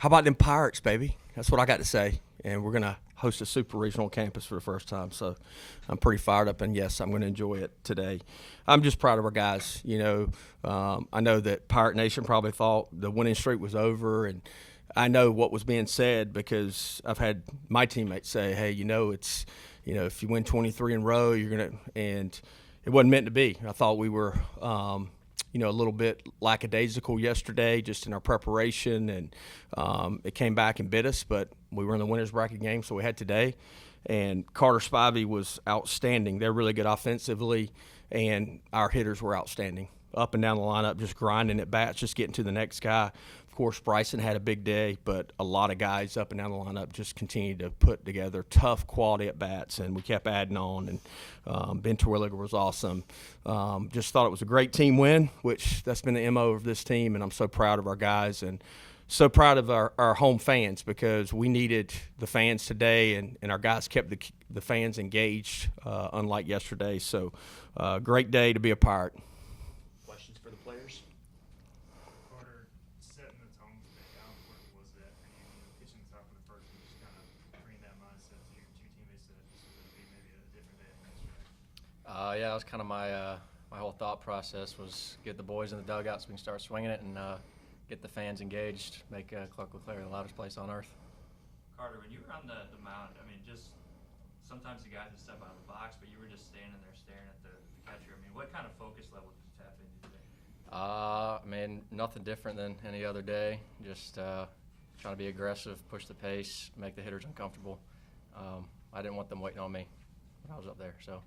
How about them Pirates, baby? That's what I got to say. And we're going to host a super regional campus for the first time. So I'm pretty fired up. And, yes, I'm going to enjoy it today. I'm just proud of our guys. I know that Pirate Nation probably thought the winning streak was over. And I know what was being said because I've had my teammates say, hey, it's, if you win 23 in a row, you're going to – and it wasn't meant to be. I thought we were a little bit lackadaisical yesterday just in our preparation, and it came back and bit us, but we were in the winner's bracket game, so we had today. And Carter Spivey was outstanding. They're really good offensively, and our hitters were outstanding. Up and down the lineup, just grinding at bats, just getting to the next guy. Of course, Bryson had a big day, but a lot of guys up and down the lineup just continued to put together tough quality at bats, and we kept adding on. And Ben Terwilliger was awesome. Just thought it was a great team win, which that's been the MO of this team, and I'm so proud of our guys and so proud of our home fans because we needed the fans today, and our guys kept the fans engaged, unlike yesterday. So great day to be a Pirate. Questions for the players? Carter, setting the tone today, how important was that for you, pitching the top of the first and just kind of bringing that mindset to your two teammates that this was going to be maybe a different day than yesterday? Yeah, that was kind of my whole thought process was get the boys in the dugout so we can start swinging it and get the fans engaged, make Clark LeClaire the loudest place on earth. Carter, when you were on the mound, just sometimes the guys would step out of the box, but you were just standing there staring at the catcher. What kind of focus level did you tap into today? Nothing different than any other day. Just trying to be aggressive, push the pace, make the hitters uncomfortable. I didn't want them waiting on me when I was up there. So.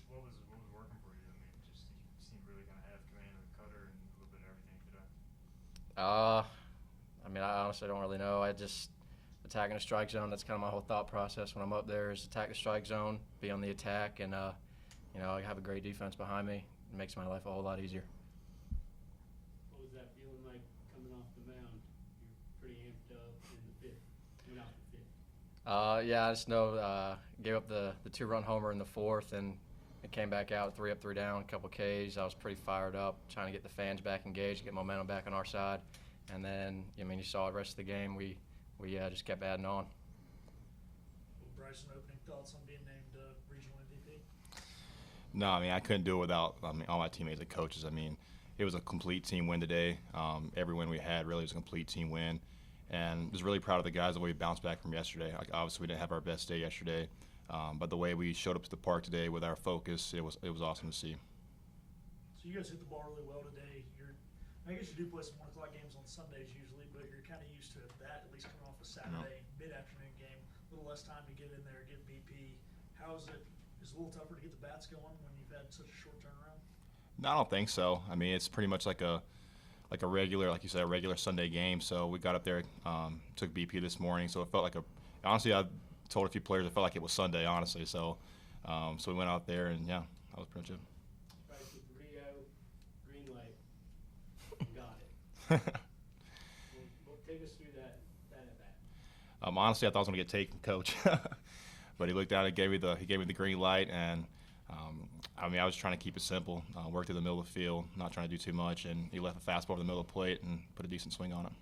What was working for you? Just you seemed really kind of have command of the cutter and a little bit of everything today. I honestly don't really know. I just attacking the strike zone. That's kind of my whole thought process when I'm up there is attack the strike zone, be on the attack, and I have a great defense behind me. It makes my life a whole lot easier. What was that feeling like coming off the mound? You're pretty amped up in the fifth, went out the fifth. I just know gave up the 2-run homer in the fourth, and it came back out 3 up, 3 down, a couple Ks. I was pretty fired up, trying to get the fans back engaged, get momentum back on our side. And then, you saw the rest of the game. We just kept adding on. Well, Bryson, opening thoughts on being named regional MVP? No, I couldn't do it without all my teammates and coaches. It was a complete team win today. Every win we had really was a complete team win. And I was really proud of the guys the way we bounced back from yesterday. Obviously, we didn't have our best day yesterday. But the way we showed up to the park today with our focus, it was awesome to see. So you guys hit the ball really well today. I guess you do play some 1 o'clock games on Sundays usually, but you're kind of used to that, at least coming off a Saturday mid-afternoon game. A little less time to get in there, get BP. How is it? Is it a little tougher to get the bats going when you've had such a short turnaround? No, I don't think so. It's pretty much like a regular, like you said, a regular Sunday game. So we got up there, took BP this morning. So it felt like honestly, I told a few players it felt like it was Sunday, honestly. So we went out there, and yeah, that was pretty much it. Right with Rio, green light, got it. Well, take us through that at bat. Honestly, I thought I was going to get taken, Coach. But he looked down and gave me the green light, and I was trying to keep it simple, work through the middle of the field, not trying to do too much, and he left a fastball over the middle of the plate and put a decent swing on it.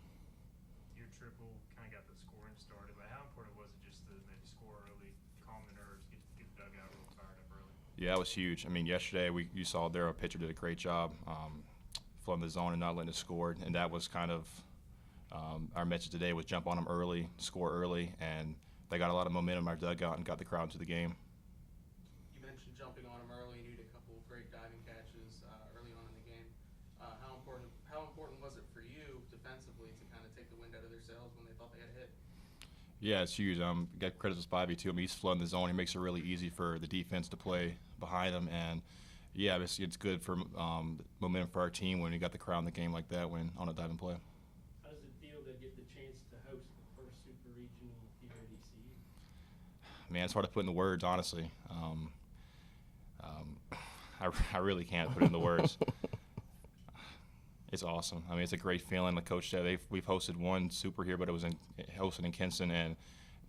Your triple kind of got the scoring started, but how important was it just to maybe score early, calm the nerves, get the dugout a little fired up early? Yeah, it was huge. Yesterday you saw there our pitcher did a great job flooding the zone and not letting it score, and that was kind of our message today was jump on them early, score early, and they got a lot of momentum in our dugout and got the crowd into the game. You mentioned jumping on them early. You had a couple of great diving catches early on in the game. How important was it for you defensively to kind of take the wind out of their sails when they thought they had a hit? Yeah, it's huge. Got credit to Spivey too. He's flooding the zone. He makes it really easy for the defense to play behind him, and yeah, it's good for momentum for our team when you got the crowd in the game like that when on a diving play. How does it feel to get the chance to host the first super regional here at ECU? Man, it's hard to put into words, honestly. I really can't put it into words. It's awesome. It's a great feeling. The coach said we've hosted one super here, but it was hosted in Kinston, and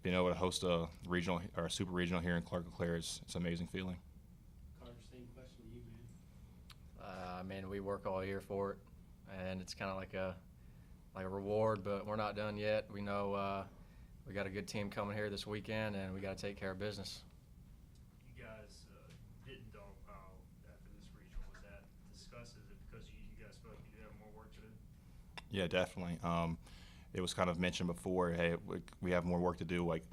being able to host a regional or a super regional here in Clark LeClaire, it's an amazing feeling. Carter, same question to you, man. We work all year for it, and it's kind of like like a reward, but we're not done yet. We know we got a good team coming here this weekend, and we got to take care of business. You guys didn't dogpile after this regional. Was that discussed? Is it because you guys felt like you have more work to do? Yeah, definitely. It was kind of mentioned before, hey, we have more work to do. Like,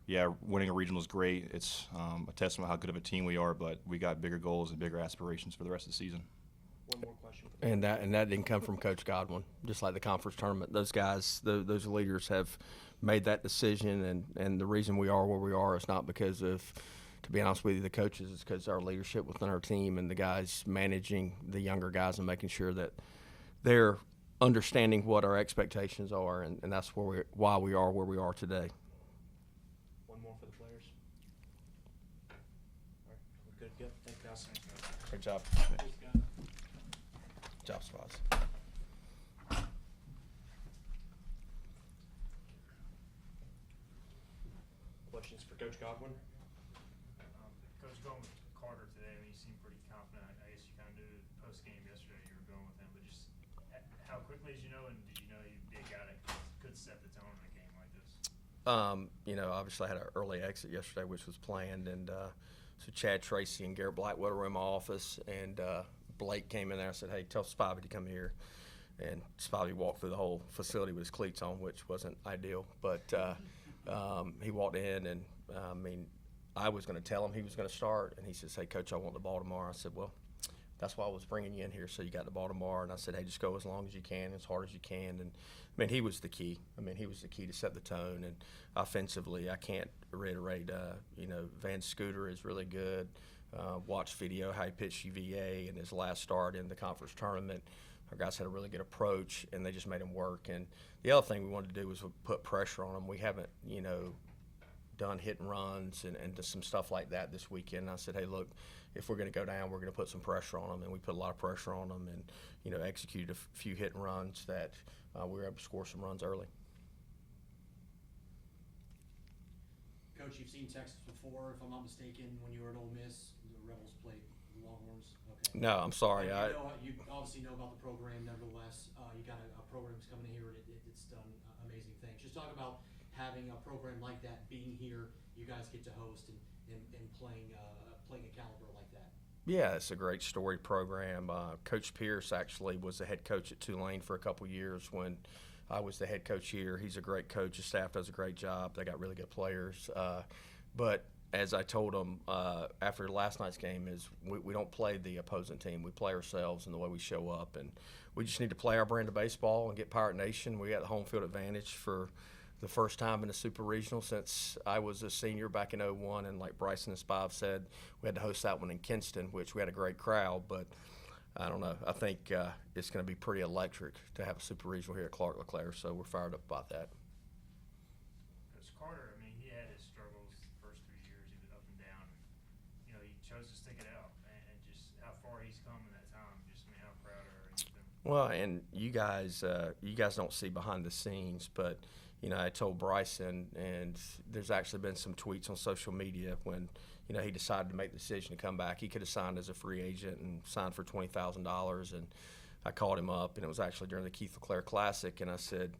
yeah, winning a regional is great. It's a testament how good of a team we are, but we got bigger goals and bigger aspirations for the rest of the season. One more question. And that didn't come from Coach Godwin. Just like the conference tournament, those guys, those leaders have made that decision, and the reason we are where we are is not because of, to be honest with you, the coaches. It's because our leadership within our team and the guys managing the younger guys and making sure that they're understanding what our expectations are, and that's why we are where we are today. One more for the players. All right, we're good. Good. Thank you, guys. Great job. Thanks, guys. Job spots. Questions for Coach Godwin? Coach, going with Carter today, I mean, you seem pretty confident. I guess you kind of knew post-game yesterday you were going with him, but just how quickly did you know, and did you know they got it could set the tone in a game like this? Obviously I had an early exit yesterday, which was planned, and so Chad Tracy and Garrett Blackwater were in my office, and Blake came in there and said, hey, tell Spivey to come here. And Spivey walked through the whole facility with his cleats on, which wasn't ideal, but he walked in, and I was going to tell him he was going to start, and he says, hey, Coach, I want the ball tomorrow. I said, well, that's why I was bringing you in here, so you got the ball tomorrow. And I said, hey, just go as long as you can, as hard as you can. And, he was the key. He was the key to set the tone. And offensively, I can't reiterate, Van Scooter is really good. Watch video, how he pitched UVA in his last start in the conference tournament. Our guys had a really good approach, and they just made him work. And the other thing we wanted to do was put pressure on them. We haven't, done hit and runs and just some stuff like that this weekend. And I said, hey, look, if we're going to go down, we're going to put some pressure on them. And we put a lot of pressure on them and, executed a few hit and runs that we were able to score some runs early. Coach, you've seen Texas before, if I'm not mistaken, when you were at Ole Miss, the Rebels played the Longhorns. Okay. No, I'm sorry. You obviously know about the program. Nevertheless, you got a program that's coming in here, and it's done amazing things. Just talk about having a program like that, being here, you guys get to host and playing a caliber like that. Yeah, it's a great story program. Coach Pierce actually was the head coach at Tulane for a couple years when I was the head coach here. He's a great coach. His staff does a great job. They got really good players. But as I told them after last night's game is we don't play the opposing team. We play ourselves and the way we show up. And we just need to play our brand of baseball and get Pirate Nation. We got the home field advantage for the first time in the Super Regional since I was a senior back in '01. And like Bryson and Spive said, we had to host that one in Kinston, which we had a great crowd. But I don't know. I think it's going to be pretty electric to have a Super Regional here at Clark LeClaire, so we're fired up about that. Coach Carter, he had his struggles the first 3 years. He was up and down. He chose to stick it out, and just how far he's come in that time. How proud are you of him? Well, and you guys don't see behind the scenes, but I told Bryson, and there's actually been some tweets on social media when he decided to make the decision to come back. He could have signed as a free agent and signed for $20,000, and I called him up, and it was actually during the Keith LeClaire Classic, and I said,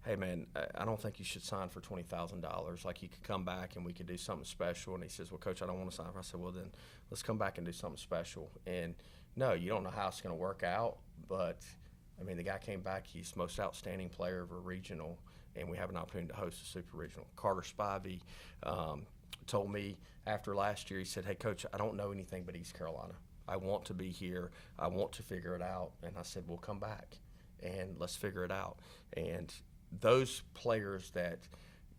hey, man, I don't think you should sign for $20,000. Like, you could come back and we could do something special. And he says, well, Coach, I don't want to sign. I said, well, then let's come back and do something special. And, no, you don't know how it's going to work out, but, the guy came back. He's the most outstanding player of a regional, and we have an opportunity to host a Super Regional. Carter Spivey told me after last year, he said, hey, Coach, I don't know anything but East Carolina. I want to be here. I want to figure it out. And I said, well, come back, and let's figure it out. And those players that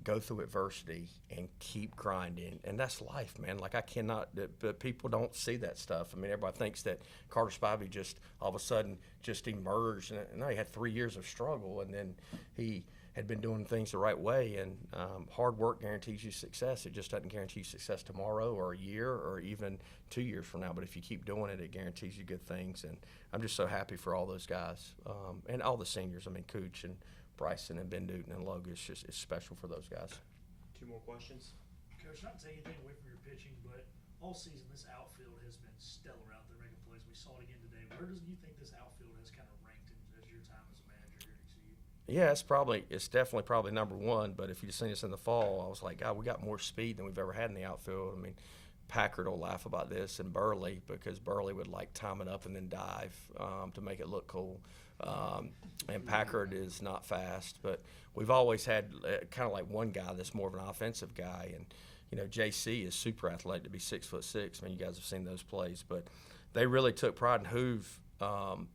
go through adversity and keep grinding, and that's life, man. Like, but people don't see that stuff. Everybody thinks that Carter Spivey just all of a sudden just emerged. And no, he had 3 years of struggle, and then he had been doing things the right way. And hard work guarantees you success. It just doesn't guarantee you success tomorrow or a year or even 2 years from now. But if you keep doing it, it guarantees you good things. And I'm just so happy for all those guys and all the seniors. Cooch and Bryson and Ben Newton and Logan. It's special for those guys. 2 more questions. Coach, not to take anything away from your pitching, but all season this outfield has been stellar out there making plays. We saw it again today. Where do you think this outfield has kind of ranked as your time as a manager here at ECU? Yeah, it's definitely probably number one. But if you'd seen us in the fall, I was like, God, we got more speed than we've ever had in the outfield. I mean, Packard will laugh about this, and Burley, because Burley would like time it up and then dive to make it look cool. And Packard is not fast, but we've always had kind of like one guy that's more of an offensive guy, and you know, JC is super athletic to be 6'6". I mean, you guys have seen those plays, but they really took pride in Hoove.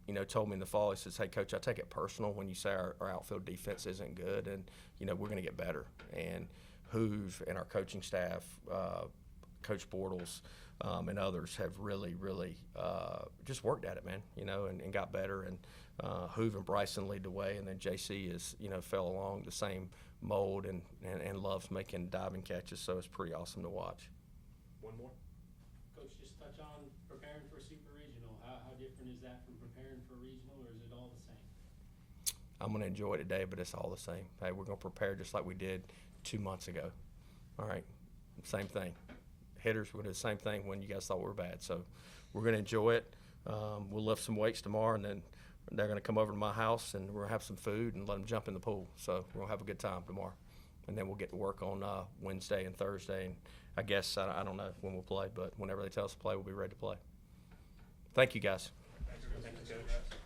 You know, told me in the fall, he says, "Hey, Coach, I take it personal when you say our outfield defense isn't good, and you know we're going to get better." And Hoove and our coaching staff, Coach Bortles, and others have really, really just worked at it, man. You know, and got better. And Hoove and Bryson lead the way, and then JC is, you know, fell along the same mold and loves making diving catches. So it's pretty awesome to watch. One more. Coach, just touch on preparing for Super Regional. How different is that from preparing for regional, or is it all the same? I'm going to enjoy it today, but it's all the same. Hey, we're going to prepare just like we did 2 months ago. All right, same thing. Hitters, we're going to do the same thing when you guys thought we were bad. So we're going to enjoy it. We'll lift some weights tomorrow, and then they're going to come over to my house, and we're going to have some food and let them jump in the pool. So we're going to have a good time tomorrow. And then we'll get to work on Wednesday and Thursday. And I guess, I don't know when we'll play, but whenever they tell us to play, we'll be ready to play. Thank you, guys. Thank you, Coach.